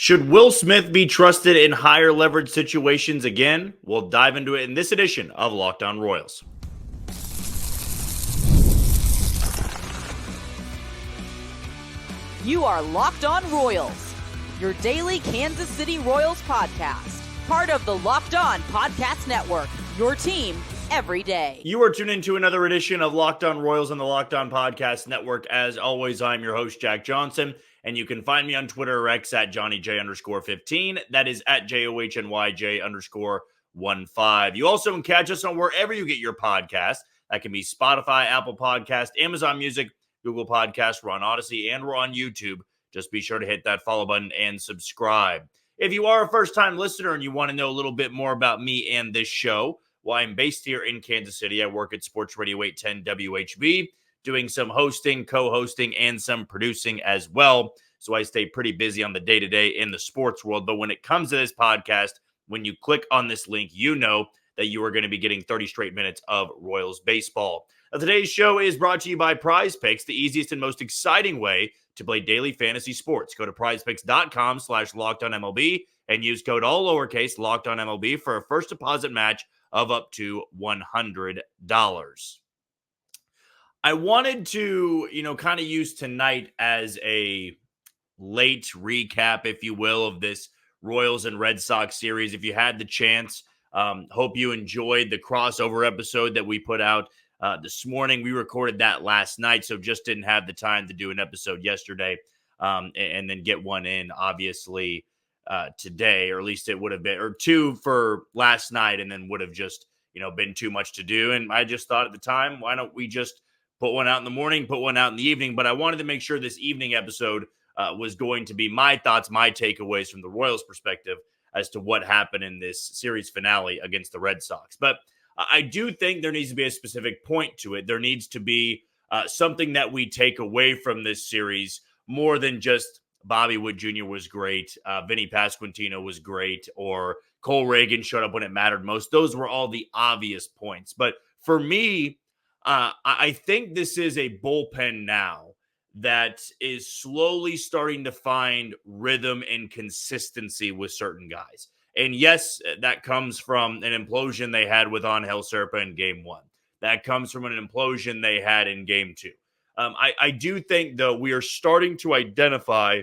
Should Will Smith be trusted in higher leverage situations again? We'll dive into it in this edition of Locked On Royals. You are Locked On Royals, your daily Kansas City Royals podcast. Part of the Locked On Podcast Network, your team every day. You are tuned into another edition of Locked On Royals on the Locked On Podcast Network. As always, I'm your host, Jack Johnson, and you can find me on Twitter or X at JohnnyJ_15. That is at JOHNYJ_15. You also can catch us on wherever you get your podcast. That can be Spotify, Apple Podcast, Amazon Music, Google Podcasts. We're on Odyssey, and we're on YouTube. Just be sure to hit that follow button and subscribe. If you are a first-time listener and you want to know a little bit more about me and this show, well, I'm based here in Kansas City. I work at Sports Radio 810 WHB, doing some hosting, co-hosting, and some producing as well. So I stay pretty busy on the day-to-day in the sports world. But when it comes to this podcast, when you click on this link, you know that you are going to be getting 30 straight minutes of Royals baseball. Now, today's show is brought to you by Prize Picks, the easiest and most exciting way to play daily fantasy sports. Go to prizepicks.com/LockedOnMLB and use code all lowercase LockedOnMLB for a first deposit match of up to $100. I wanted to, kind of use tonight as a late recap, if you will, of this Royals and Red Sox series. If you had the chance, hope you enjoyed the crossover episode that we put out this morning. We recorded that last night, so just didn't have the time to do an episode yesterday and then get one in, obviously, today, or at least it would have been, or two for last night, and then would have just, been too much to do. And I just thought at the time, why don't we just put one out in the morning, put one out in the evening? But I wanted to make sure this evening episode was going to be my thoughts, my takeaways from the Royals' perspective as to what happened in this series finale against the Red Sox. But I do think there needs to be a specific point to it. There needs to be something that we take away from this series more than just Bobby Witt Jr. was great, Vinny Pasquantino was great, or Cole Reagan showed up when it mattered most. Those were all the obvious points. But for me, I think this is a bullpen now that is slowly starting to find rhythm and consistency with certain guys. And yes, that comes from an implosion they had with Angel Serpa in game one. That comes from an implosion they had in game two. I do think, though, we are starting to identify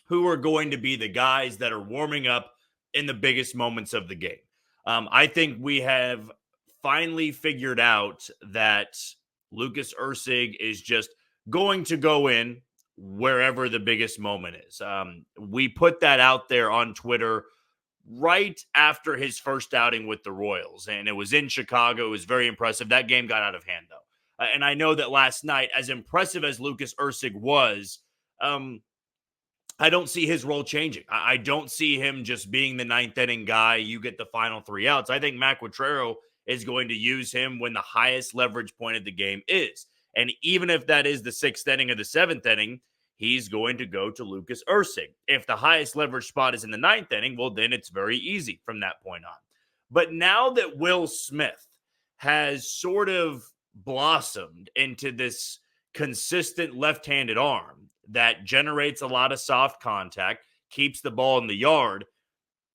who are going to be the guys that are warming up in the biggest moments of the game. I think we have finally figured out that Lucas Erceg is just going to go in wherever the biggest moment is. We put that out there on Twitter right after his first outing with the Royals, and it was in Chicago. It was very impressive. That game got out of hand, though. And I know that last night, as impressive as Lucas Erceg was, I don't see his role changing. I don't see him just being the ninth inning guy. You get the final three outs. I think Matt Quatraro is going to use him when the highest leverage point of the game is. And even if that is the sixth inning or the seventh inning, he's going to go to Lucas Erceg. If the highest leverage spot is in the ninth inning, well, then it's very easy from that point on. But now that Will Smith has sort of blossomed into this consistent left-handed arm that generates a lot of soft contact, keeps the ball in the yard,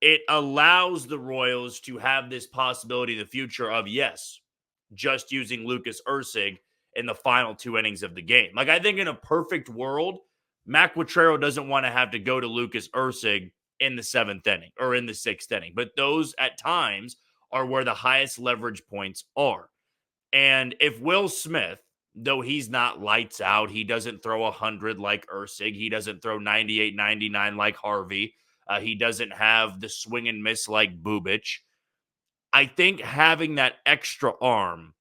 it allows the Royals to have this possibility in the future of, yes, just using Lucas Erceg in the final two innings of the game. Like, I think in a perfect world, Matt Quatraro doesn't want to have to go to Lucas Erceg in the seventh inning or in the sixth inning. But those at times are where the highest leverage points are. And if Will Smith, though he's not lights out, he doesn't throw 100 like Erceg, he doesn't throw 98, 99 like Harvey, he doesn't have the swing and miss like Bubic, I think having that extra arm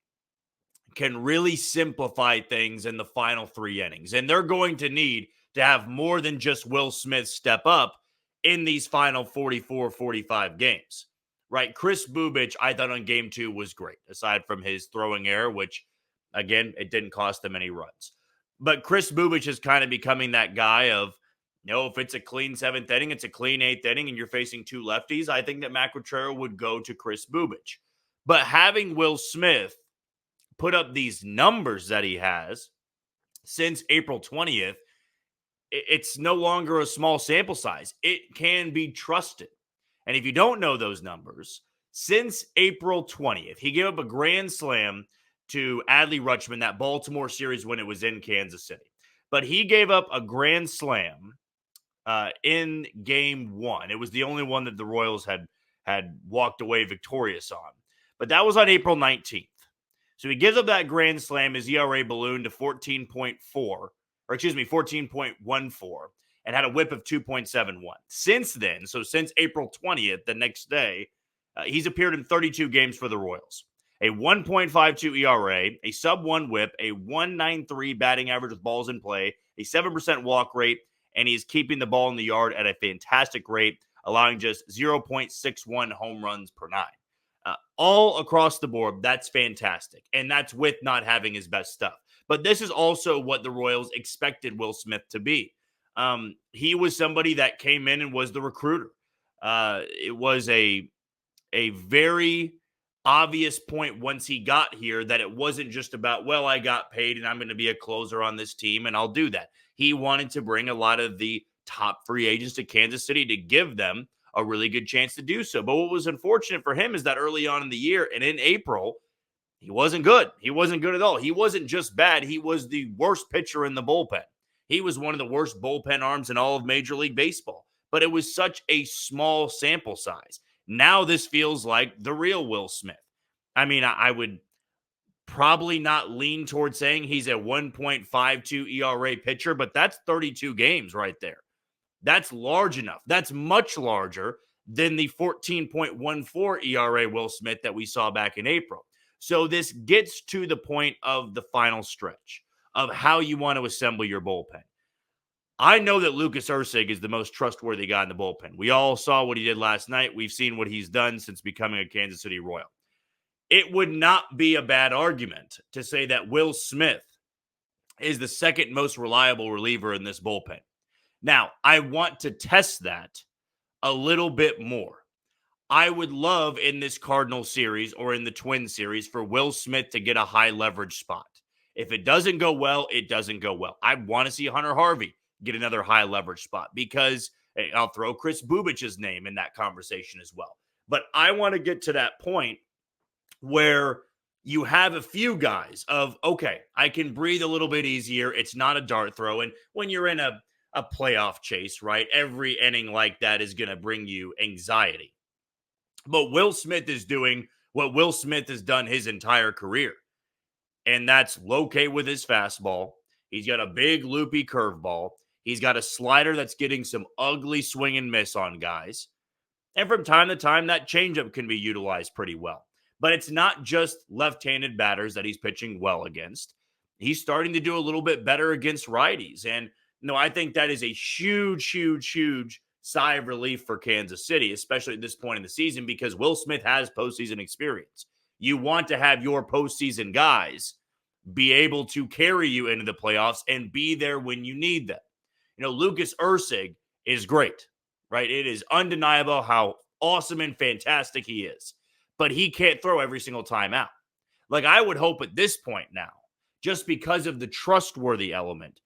can really simplify things in the final three innings. And they're going to need to have more than just Will Smith step up in these final 44, 45 games, right? Kris Bubic, I thought on game two was great, aside from his throwing error, which, again, it didn't cost them any runs. But Kris Bubic is kind of becoming that guy of, if it's a clean seventh inning, it's a clean eighth inning, and you're facing two lefties, I think that Matt Quatraro would go to Kris Bubic. But having Will Smith put up these numbers that he has since April 20th, it's no longer a small sample size. It can be trusted. And if you don't know those numbers, since April 20th, he gave up a grand slam to Adley Rutschman, that Baltimore series when it was in Kansas City. But he gave up a grand slam in game one. It was the only one that the Royals had walked away victorious on. But that was on April 19th. So he gives up that grand slam. His ERA ballooned to 14.14, and had a whip of 2.71. Since then, so since April 20th, the next day, he's appeared in 32 games for the Royals. A 1.52 ERA, a sub-1 whip, a 1.93 batting average with balls in play, a 7% walk rate, and he's keeping the ball in the yard at a fantastic rate, allowing just 0.61 home runs per nine. All across the board, that's fantastic. And that's with not having his best stuff. But this is also what the Royals expected Will Smith to be. He was somebody that came in and was the recruiter. It was a very obvious point once he got here that it wasn't just about, well, I got paid and I'm going to be a closer on this team and I'll do that. He wanted to bring a lot of the top free agents to Kansas City to give them a really good chance to do so. But what was unfortunate for him is that early on in the year and in April, he wasn't good. He wasn't good at all. He wasn't just bad. He was the worst pitcher in the bullpen. He was one of the worst bullpen arms in all of Major League Baseball. But it was such a small sample size. Now this feels like the real Will Smith. I mean, I would probably not lean towards saying he's a 1.52 ERA pitcher, but that's 32 games right there. That's large enough. That's much larger than the 14.14 ERA Will Smith that we saw back in April. So this gets to the point of the final stretch of how you want to assemble your bullpen. I know that Lucas Erceg is the most trustworthy guy in the bullpen. We all saw what he did last night. We've seen what he's done since becoming a Kansas City Royal. It would not be a bad argument to say that Will Smith is the second most reliable reliever in this bullpen. Now, I want to test that a little bit more. I would love in this Cardinal series or in the Twin series for Will Smith to get a high leverage spot. If it doesn't go well, it doesn't go well. I want to see Hunter Harvey get another high leverage spot because I'll throw Chris Bubich's name in that conversation as well. But I want to get to that point where you have a few guys of, okay, I can breathe a little bit easier. It's not a dart throw. And when you're in a playoff chase, right, every inning like that is going to bring you anxiety. But Will Smith is doing what Will Smith has done his entire career. And that's locate with his fastball. He's got a big loopy curveball. He's got a slider that's getting some ugly swing and miss on guys. And from time to time, that changeup can be utilized pretty well. But it's not just left-handed batters that he's pitching well against. He's starting to do a little bit better against righties. And I think that is a huge, huge, huge sigh of relief for Kansas City, especially at this point in the season, because Will Smith has postseason experience. You want to have your postseason guys be able to carry you into the playoffs and be there when you need them. Lucas Erceg is great, right? It is undeniable how awesome and fantastic he is, but he can't throw every single time out. Like, I would hope at this point now, just because of the trustworthy element,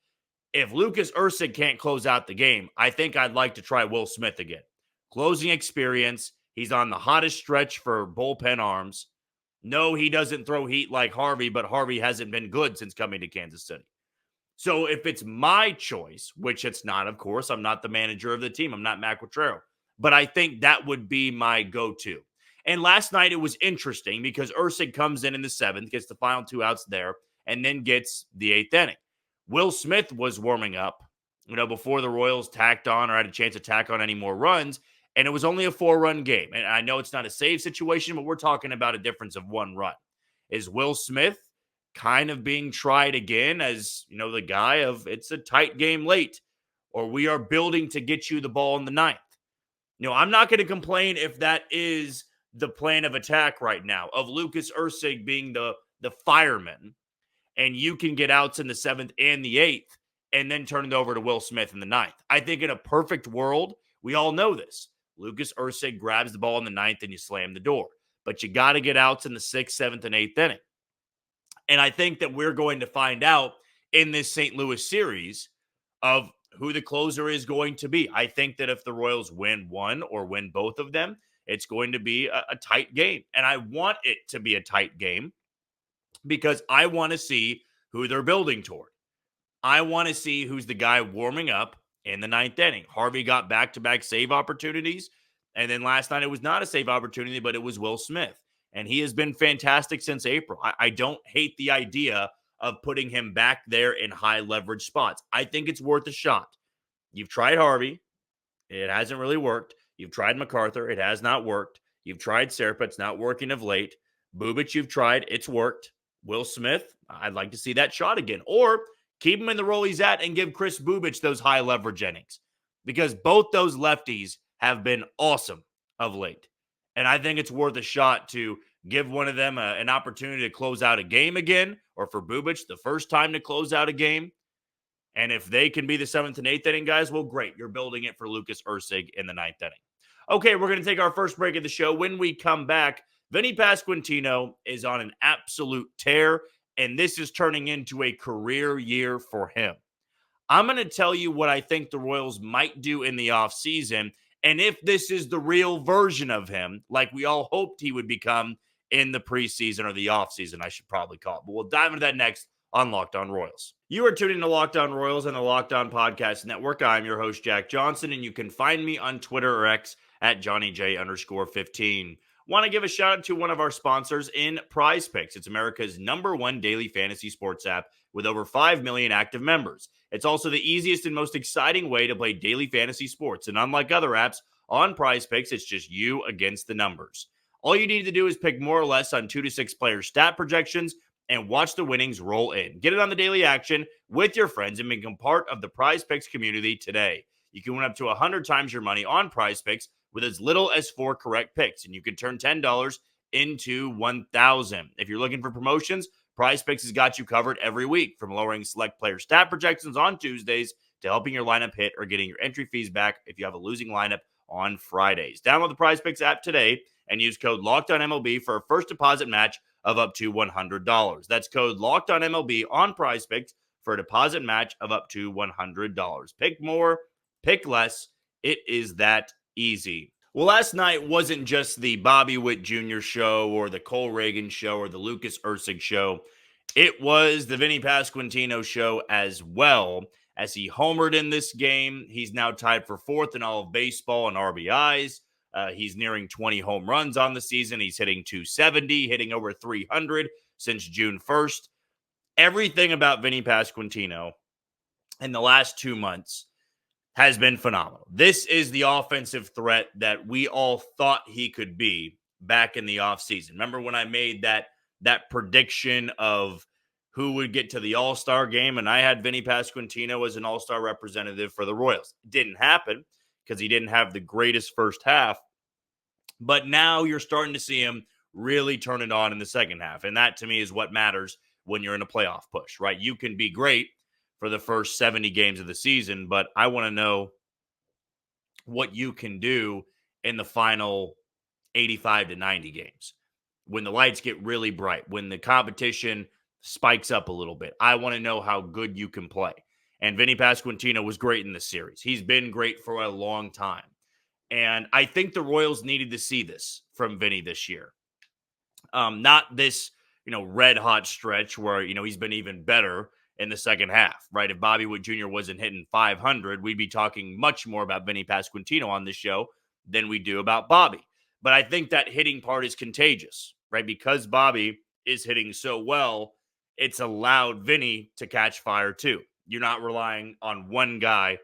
if Lucas Erceg can't close out the game, I think I'd like to try Will Smith again. Closing experience. He's on the hottest stretch for bullpen arms. No, he doesn't throw heat like Harvey, but Harvey hasn't been good since coming to Kansas City. So if it's my choice, which it's not, of course, I'm not the manager of the team. I'm not Matt Quatrero, but I think that would be my go-to. And last night it was interesting because Erceg comes in the seventh, gets the final two outs there, and then gets the eighth inning. Will Smith was warming up, before the Royals tacked on or had a chance to tack on any more runs, and it was only a 4-run game. And I know it's not a save situation, but we're talking about a difference of 1 run. Is Will Smith kind of being tried again as, the guy of it's a tight game late, or we are building to get you the ball in the ninth? I'm not going to complain if that is the plan of attack right now, of Lucas Erceg being the fireman, and you can get outs in the seventh and the eighth, and then turn it over to Will Smith in the ninth. I think in a perfect world, we all know this. Lucas Erceg grabs the ball in the ninth and you slam the door. But you got to get outs in the sixth, seventh, and eighth inning. And I think that we're going to find out in this St. Louis series of who the closer is going to be. I think that if the Royals win one or win both of them, it's going to be a tight game. And I want it to be a tight game because I want to see who they're building toward. I want to see who's the guy warming up in the ninth inning. Harvey got back-to-back save opportunities, and then last night it was not a save opportunity, but it was Will Smith. And he has been fantastic since April. I don't hate the idea of putting him back there in high leverage spots. I think it's worth a shot. You've tried Harvey. It hasn't really worked. You've tried MacArthur. It has not worked. You've tried Serpa. It's not working of late. Bubic, you've tried. It's worked. Will Smith, I'd like to see that shot again. Or keep him in the role he's at and give Chris Bubic those high leverage innings because both those lefties have been awesome of late. And I think it's worth a shot to give one of them an opportunity to close out a game again, or for Bubic, the first time to close out a game. And if they can be the 7th and 8th inning guys, well, great. You're building it for Lucas Erceg in the 9th inning. Okay, we're going to take our first break of the show. When we come back, Vinny Pasquantino is on an absolute tear, and this is turning into a career year for him. I'm going to tell you what I think the Royals might do in the offseason, and if this is the real version of him, like we all hoped he would become in the preseason or the offseason, I should probably call it. But we'll dive into that next on Locked On Royals. You are tuning to Locked On Royals on the Locked On Podcast Network. I'm your host, Jack Johnson, and you can find me on Twitter or X at JohnnyJ_15. Want to give a shout out to one of our sponsors in Prize Picks. It's America's #1 daily fantasy sports app with over 5 million active members. It's also the easiest and most exciting way to play daily fantasy sports. And unlike other apps, on Prize Picks, it's just you against the numbers. All you need to do is pick more or less on 2 to 6 player stat projections and watch the winnings roll in. Get it on the daily action with your friends and become part of the Prize Picks community today. You can win up to 100 times your money on Prize Picks with as little as 4 correct picks, and you can turn $10 into $1,000. If you're looking for promotions, Prize Picks has got you covered every week, from lowering select player stat projections on Tuesdays to helping your lineup hit or getting your entry fees back if you have a losing lineup on Fridays. Download the Prize Picks app today and use code LOCKEDONMLB for a first deposit match of up to $100. That's code LOCKEDONMLB on Prize Picks for a deposit match of up to $100. Pick more, pick less. It is that easy. Well, last night wasn't just the Bobby Witt Jr. show or the Cole Reagan show or the Lucas Erceg show. It was the Vinny Pasquantino show as well, as he homered in this game. He's now tied for 4th in all of baseball in RBIs. He's nearing 20 home runs on the season. He's hitting 270, hitting over 300 since June 1st. Everything about Vinny Pasquantino in the last 2 months has been phenomenal. This is the offensive threat that we all thought he could be back in the offseason. Remember when I made that prediction of who would get to the All-Star game, and I had Vinny Pasquantino as an All-Star representative for the Royals. It didn't happen because he didn't have the greatest first half, but now you're starting to see him really turn it on in the second half, and that to me is what matters when you're in a playoff push, right? You can be great for the first 70 games of the season, but I want to know what you can do in the final 85 to 90 games. When the lights get really bright, when the competition spikes up a little bit, I want to know how good you can play. And Vinny Pasquantino was great in this series. He's been great for a long time. And I think the Royals needed to see this from Vinny this year. Not this, red hot stretch where, he's been even better in the second half, right? If Bobby Witt Jr. wasn't hitting 500, we'd be talking much more about Vinny Pasquantino on this show than we do about Bobby. But I think that hitting part is contagious, right? Because Bobby is hitting so well, it's allowed Vinny to catch fire too. You're not relying on one guy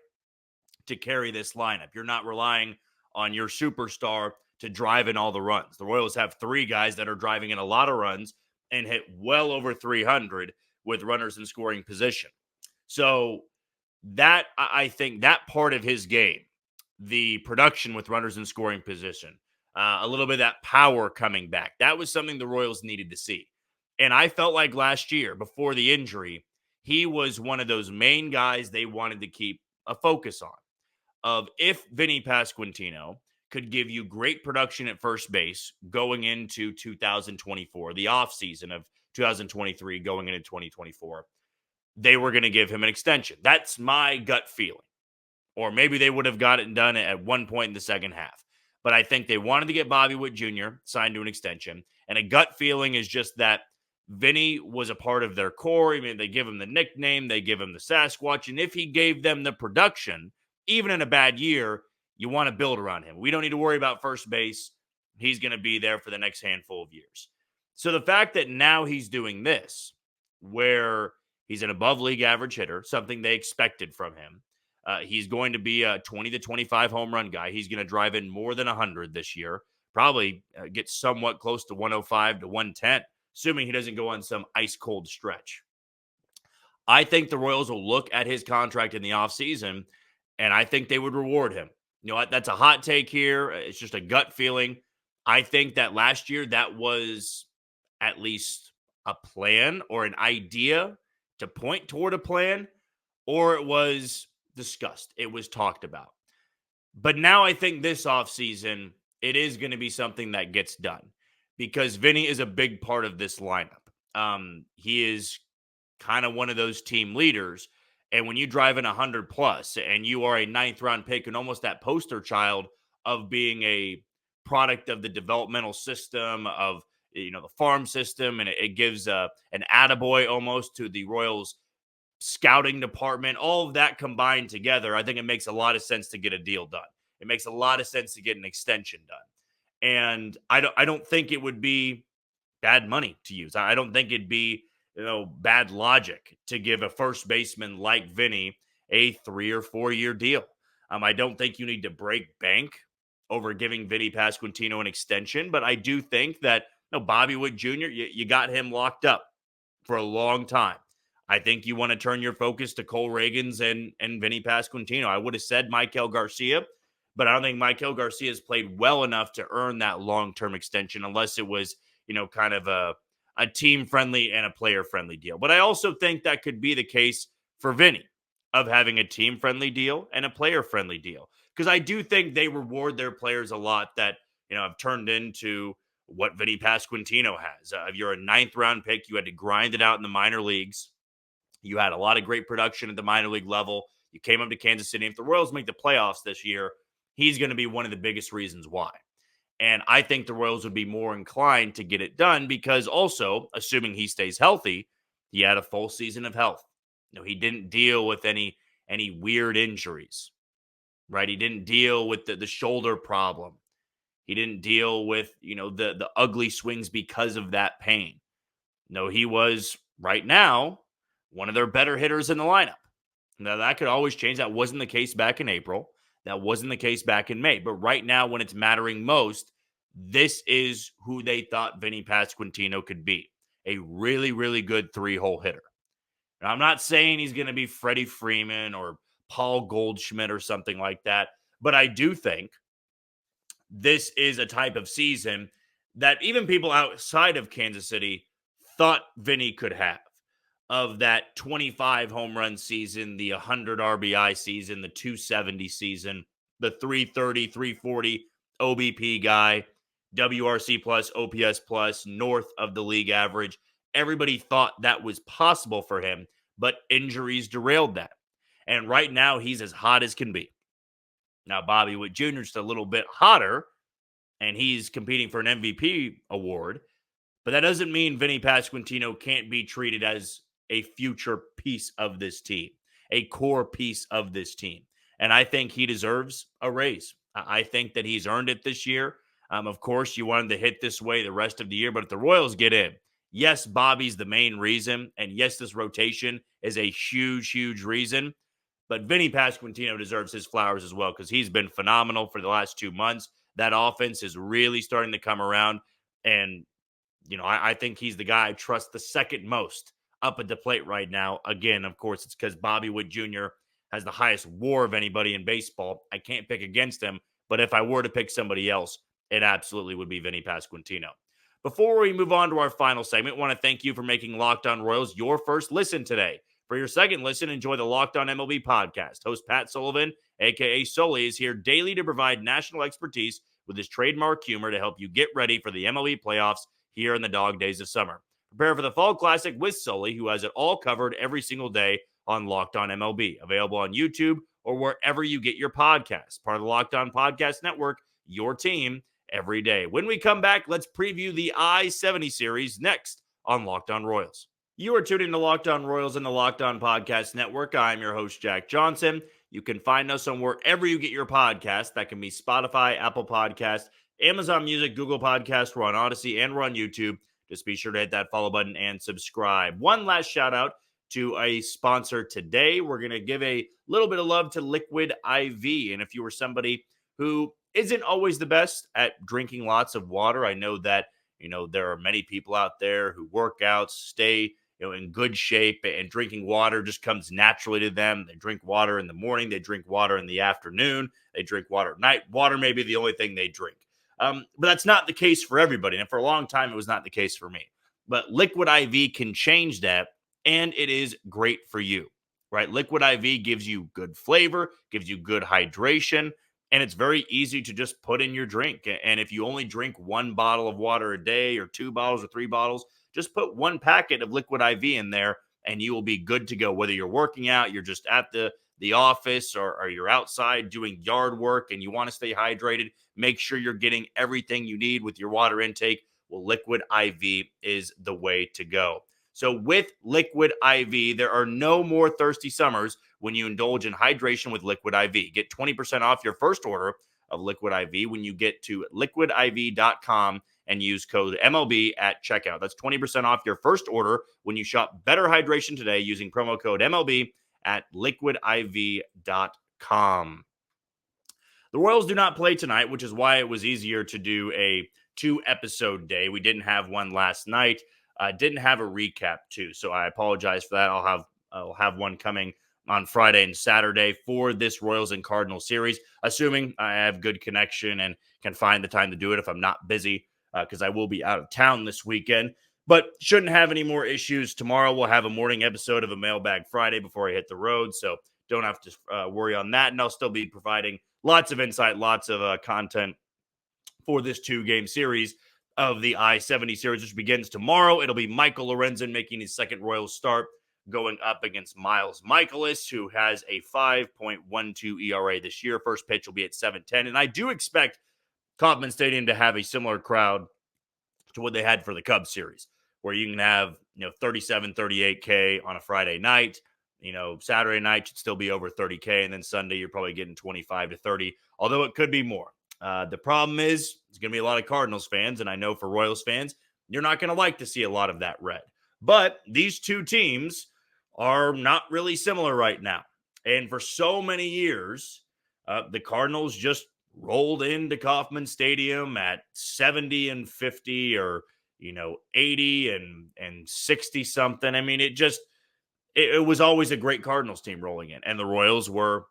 to carry this lineup. You're not relying on your superstar to drive in all the runs. The Royals have 3 guys that are driving in a lot of runs and hit well over 300 with runners in scoring position. So that, I think that part of his game, the production with runners in scoring position, a little bit of that power coming back, that was something the Royals needed to see. And I felt like last year, before the injury, he was one of those main guys they wanted to keep a focus on. Of if Vinny Pasquantino could give you great production at first base going into 2024, the offseason of 2023 going into 2024, they were going to give him an extension. That's my gut feeling. or maybe they would have got it done at one point in the second half. But I think they wanted to get Bobby Witt Jr. signed to an extension. And a gut feeling is just that Vinny was a part of their core. I mean, they give him the nickname, they give him the Sasquatch. And if he gave them the production, even in a bad year, you want to build around him. We don't need to worry about first base. He's going to be there for the next handful of years. So the fact that now he's doing this, where he's an above league average hitter, something they expected from him. He's going to be a 20 to 25 home run guy. He's going to drive in more than 100 this year, probably get somewhat close to 105 to 110, assuming he doesn't go on some ice cold stretch. I think the Royals will look at his contract in the offseason, and I think they would reward him. You know, that's a hot take here. It's just a gut feeling. I think that last year that was at least a plan or an idea to point toward a plan, or it was discussed. It was talked about. But now I think this offseason, it is going to be something that gets done because Vinny is a big part of this lineup. He is kind of one of those team leaders. And when you drive in 100 plus and you are a 9th round pick and almost that poster child of being a product of the developmental system of, you know, the farm system, and it gives an attaboy almost to the Royals scouting department, all of that combined together, I think it makes a lot of sense to get a deal done. It makes a lot of sense to get an extension done. And I don't think it would be bad money to use. I don't think it'd be, you know, bad logic to give a first baseman like Vinny a 3 or 4 year deal. I don't think you need to break bank over giving Vinny Pasquantino an extension, but I do think that, you know, Bobby Witt Jr., you got him locked up for a long time. I think you want to turn your focus to Cole Reagans and Vinny Pasquantino. I would have said Maikel Garcia, but I don't think Maikel Garcia has played well enough to earn that long-term extension unless it was, you know, kind of a team-friendly and a player-friendly deal. But I also think that could be the case for Vinny, of having a team-friendly deal and a player-friendly deal. Because I do think they reward their players a lot that, you know, have turned into what Vinny Pasquantino has. If you're a 9th round pick, you had to grind it out in the minor leagues. You had a lot of great production at the minor league level. You came up to Kansas City. If the Royals make the playoffs this year, he's going to be one of the biggest reasons why. And I think the Royals would be more inclined to get it done because also, assuming he stays healthy, he had a full season of health. You know, he didn't deal with any weird injuries, right? He didn't deal with the shoulder problem. He didn't deal with, you know, the ugly swings because of that pain. No, he was right now one of their better hitters in the lineup. Now, that could always change. That wasn't the case back in April. That wasn't the case back in May. But right now, when it's mattering most, this is who they thought Vinny Pasquantino could be. A really, really good 3-hole hitter. Now, I'm not saying he's going to be Freddie Freeman or Paul Goldschmidt or something like that. But I do think this is a type of season that even people outside of Kansas City thought Vinny could have. Of that 25 home run season, the 100 RBI season, the 270 season, the 330, 340 OBP guy, WRC plus, OPS plus, north of the league average. Everybody thought that was possible for him, but injuries derailed that. And right now, he's as hot as can be. Now, Bobby Witt Jr. is a little bit hotter, and he's competing for an MVP award. But that doesn't mean Vinny Pasquantino can't be treated as a future piece of this team, a core piece of this team. And I think he deserves a raise. I think that he's earned it this year. Of course, you want him to hit this way the rest of the year, but if the Royals get in, yes, Bobby's the main reason. And yes, this rotation is a huge, huge reason. But Vinny Pasquantino deserves his flowers as well because he's been phenomenal for the last 2 months. That offense is really starting to come around. And, you know, I think he's the guy I trust the second most up at the plate right now. Again, of course, it's because Bobby Witt Jr. has the highest WAR of anybody in baseball. I can't pick against him, but if I were to pick somebody else, it absolutely would be Vinny Pasquantino. Before we move on to our final segment, I want to thank you for making Locked On Royals your first listen today. For your second listen, enjoy the Locked On MLB podcast. Host Pat Sullivan, a.k.a. Sully, is here daily to provide national expertise with his trademark humor to help you get ready for the MLB playoffs here in the dog days of summer. Prepare for the Fall Classic with Sully, who has it all covered every single day on Locked On MLB. Available on YouTube or wherever you get your podcasts. Part of the Locked On Podcast Network, your team every day. When we come back, let's preview the I-70 series next on Locked On Royals. You are tuning to Locked On Royals and the Locked On Podcast Network. I'm your host, Jack Johnson. You can find us on wherever you get your podcasts. That can be Spotify, Apple Podcasts, Amazon Music, Google Podcasts. We're on Odyssey and we're on YouTube. Just be sure to hit that follow button and subscribe. One last shout out to a sponsor today. We're going to give a little bit of love to Liquid IV. And if you were somebody who isn't always the best at drinking lots of water, I know that, there are many people out there who work out, stay, in good shape, and drinking water just comes naturally to them. They drink water in the morning. They drink water in the afternoon. They drink water at night. Water may be the only thing they drink. But that's not the case for everybody. And for a long time, it was not the case for me. But Liquid IV can change that, and it is great for you, right? Liquid IV gives you good flavor, gives you good hydration, and it's very easy to just put in your drink. And if you only drink one bottle of water a day or 2 bottles or 3 bottles, just put 1 packet of Liquid IV in there, and you will be good to go. Whether you're working out, you're just at the office, or you're outside doing yard work and you want to stay hydrated, make sure you're getting everything you need with your water intake. Well, Liquid IV is the way to go. So with Liquid IV, there are no more thirsty summers when you indulge in hydration with Liquid IV. Get 20% off your first order of Liquid IV when you get to liquidiv.com and use code MLB at checkout. That's 20% off your first order when you shop Better Hydration today using promo code MLB at liquidiv.com. The Royals do not play tonight, which is why it was easier to do a 2-episode day. We didn't have one last night. Didn't have a recap too, so I apologize for that. I'll have one coming on Friday and Saturday for this Royals and Cardinals series, assuming I have good connection and can find the time to do it if I'm not busy, because I will be out of town this weekend. But shouldn't have any more issues. Tomorrow we'll have a morning episode of a Mailbag Friday before I hit the road, so don't have to worry on that. And I'll still be providing lots of insight, lots of content for this 2-game series of the I-70 series, which begins tomorrow. It'll be Michael Lorenzen making his second Royals start, going up against Miles Mikolas, who has a 5.12 ERA this year. First pitch will be at 7:10. And I do expect Kauffman Stadium to have a similar crowd to what they had for the Cubs series, where you can have, 37, 38K on a Friday night. Saturday night should still be over 30K. And then Sunday, you're probably getting 25 to 30, although it could be more. The problem is there's going to be a lot of Cardinals fans, and I know for Royals fans, you're not going to like to see a lot of that red. But these two teams are not really similar right now. And for so many years, the Cardinals just rolled into Kauffman Stadium at 70 and 50, or 80 and 60 something. I mean, it was always a great Cardinals team rolling in, and the Royals were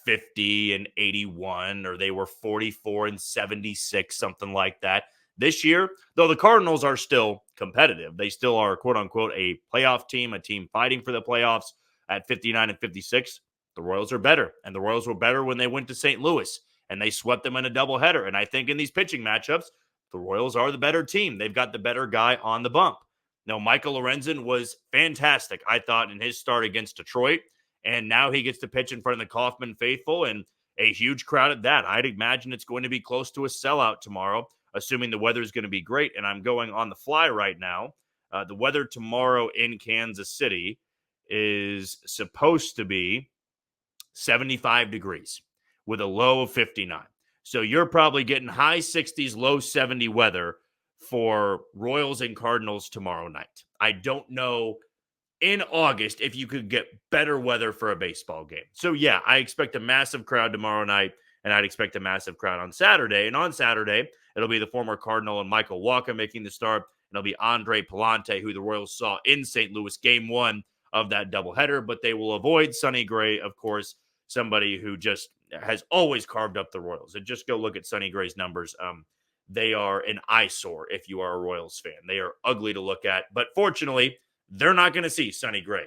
50 and 81, or they were 44 and 76, something like that. This year, though, the Cardinals are still competitive. They still are, quote unquote, a playoff team, a team fighting for the playoffs at 59 and 56. The Royals are better, and the Royals were better when they went to St. Louis and they swept them in a doubleheader. And I think in these pitching matchups, the Royals are the better team. They've got the better guy on the bump. Now, Michael Lorenzen was fantastic, I thought, in his start against Detroit. And now he gets to pitch in front of the Kauffman faithful and a huge crowd at that. I'd imagine it's going to be close to a sellout tomorrow, assuming the weather is going to be great. And I'm going on the fly right now. The weather tomorrow in Kansas City is supposed to be 75 degrees with a low of 59. So you're probably getting high 60s, low 70 weather for Royals and Cardinals tomorrow night. I don't know in August if you could get better weather for a baseball game. So yeah, I expect a massive crowd tomorrow night, and I'd expect a massive crowd on Saturday. And on Saturday, it'll be the former Cardinal and Michael Wacha making the start, and it'll be Andre Pallante, who the Royals saw in St. Louis game 1 of that doubleheader. But they will avoid Sonny Gray, of course, somebody who just has always carved up the Royals. And just go look at Sonny Gray's numbers. They are an eyesore if you are a Royals fan. They are ugly to look at. But fortunately, they're not going to see Sonny Gray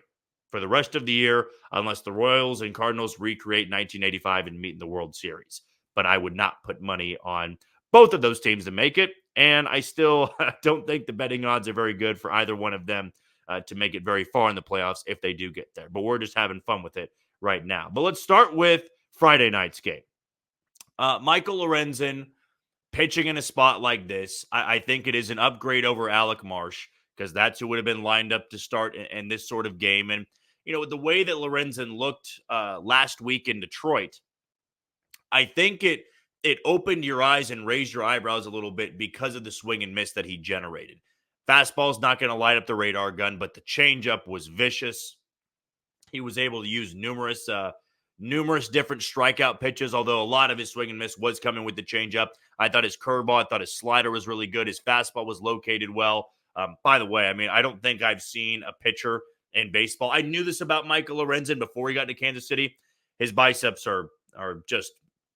for the rest of the year unless the Royals and Cardinals recreate 1985 and meet in the World Series. But I would not put money on both of those teams to make it. And I still don't think the betting odds are very good for either one of them to make it very far in the playoffs if they do get there. But we're just having fun with it right now. But let's start with Friday night's game. Michael Lorenzen pitching in a spot like this, I think it is an upgrade over Alec Marsh, because that's who would have been lined up to start in this sort of game. And, the way that Lorenzen looked last week in Detroit, I think it opened your eyes and raised your eyebrows a little bit because of the swing and miss that he generated. Fastball's not going to light up the radar gun, but the changeup was vicious. He was able to use numerous different strikeout pitches, although a lot of his swing and miss was coming with the changeup. I thought his curveball, I thought his slider was really good. His fastball was located well. By the way, I don't think I've seen a pitcher in baseball. I knew this about Michael Lorenzen before he got to Kansas City. His biceps are just,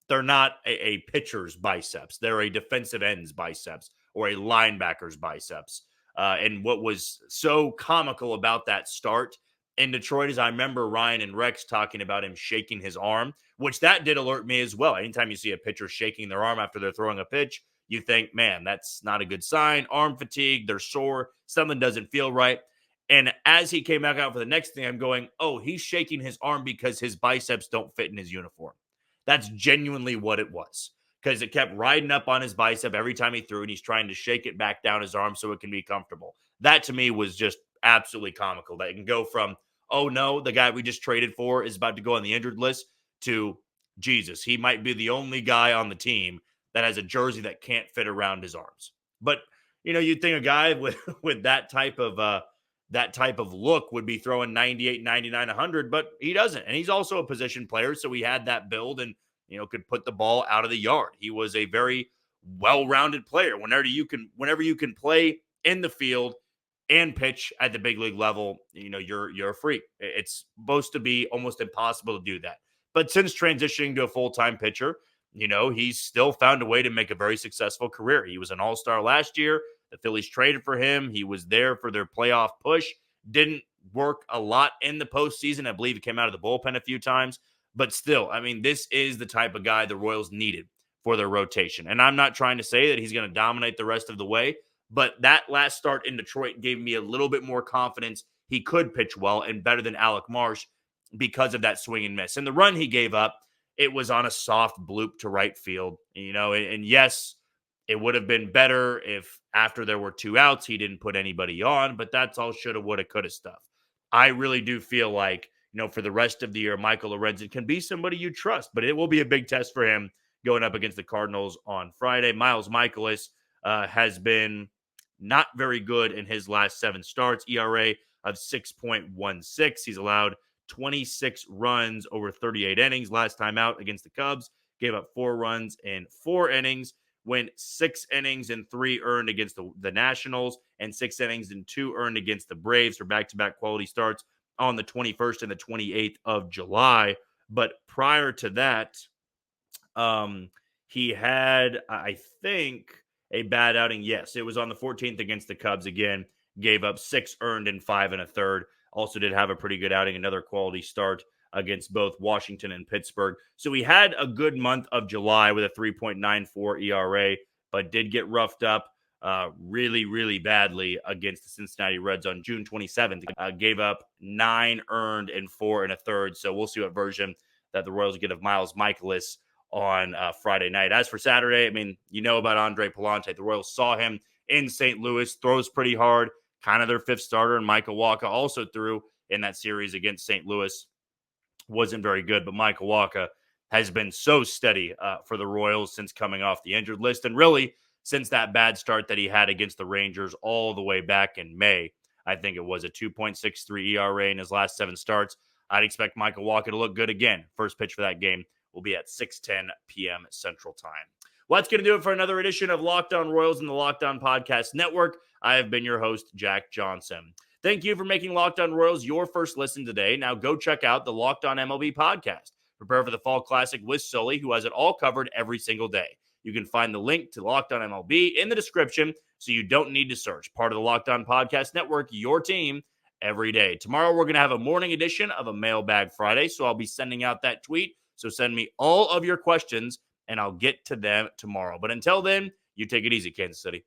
they're not a pitcher's biceps. They're a defensive end's biceps or a linebacker's biceps. And what was so comical about that start in Detroit is I remember Ryan and Rex talking about him shaking his arm, which that did alert me as well. Anytime you see a pitcher shaking their arm after they're throwing a pitch, you think, man, that's not a good sign. Arm fatigue, they're sore, something doesn't feel right. And as he came back out for the next thing, I'm going, oh, he's shaking his arm because his biceps don't fit in his uniform. That's genuinely what it was, because it kept riding up on his bicep every time he threw, and he's trying to shake it back down his arm so it can be comfortable. That to me was just absolutely comical. That it can go from, oh no, the guy we just traded for is about to go on the injured list, to Jesus, he might be the only guy on the team that has a jersey that can't fit around his arms. But you'd think a guy with that type of look would be throwing 98, 99, 100, but he doesn't. And he's also a position player, so he had that build and could put the ball out of the yard. He was a very well-rounded player. Whenever you can play in the field and pitch at the big league level, you're a freak. It's supposed to be almost impossible to do that. But since transitioning to a full-time pitcher, he's still found a way to make a very successful career. He was an all-star last year. The Phillies traded for him. He was there for their playoff push. Didn't work a lot in the postseason. I believe he came out of the bullpen a few times. But still, this is the type of guy the Royals needed for their rotation. And I'm not trying to say that he's going to dominate the rest of the way, but that last start in Detroit gave me a little bit more confidence he could pitch well and better than Alec Marsh because of that swing and miss. And the run he gave up, it was on a soft bloop to right field, and yes, it would have been better if after there were 2 outs, he didn't put anybody on, but that's all shoulda, woulda, coulda stuff. I really do feel like, for the rest of the year, Michael Lorenzen can be somebody you trust, but it will be a big test for him going up against the Cardinals on Friday. Miles Mikolas has been not very good in his last 7 starts, ERA of 6.16. He's allowed 26 runs over 38 innings. Last time out against the Cubs, gave up 4 runs in 4 innings, went 6 innings and 3 earned against the Nationals, and 6 innings and 2 earned against the Braves for back-to-back quality starts on the 21st and the 28th of July. But prior to that, he had, I think, a bad outing. Yes, it was on the 14th against the Cubs again. Gave up 6 earned and 5 1/3. Also did have a pretty good outing, another quality start against both Washington and Pittsburgh. So he had a good month of July with a 3.94 ERA, but did get roughed up really, really badly against the Cincinnati Reds on June 27th. Gave up 9 earned and 4 1/3. So we'll see what version that the Royals get of Miles Mikolas on Friday night. As for Saturday, about Andre Pallante. The Royals saw him in St. Louis, throws pretty hard, kind of their 5th starter, and Michael Wacha also threw in that series against St. Louis. Wasn't very good, but Michael Wacha has been so steady for the Royals since coming off the injured list, and really since that bad start that he had against the Rangers all the way back in May. I think it was a 2.63 ERA in his last 7 starts. I'd expect Michael Wacha to look good again. First pitch for that game will be at 6:10 p.m. Central Time. Well, that's going to do it for another edition of Locked On Royals and the Locked On Podcast Network. I have been your host, Jack Johnson. Thank you for making Locked On Royals your first listen today. Now go check out the Locked On MLB podcast. Prepare for the Fall Classic with Sully, who has it all covered every single day. You can find the link to Locked On MLB in the description, so you don't need to search. Part of the Locked On Podcast Network, your team every day. Tomorrow, we're going to have a morning edition of a Mailbag Friday, so I'll be sending out that tweet. So send me all of your questions, and I'll get to them tomorrow. But until then, you take it easy, Kansas City.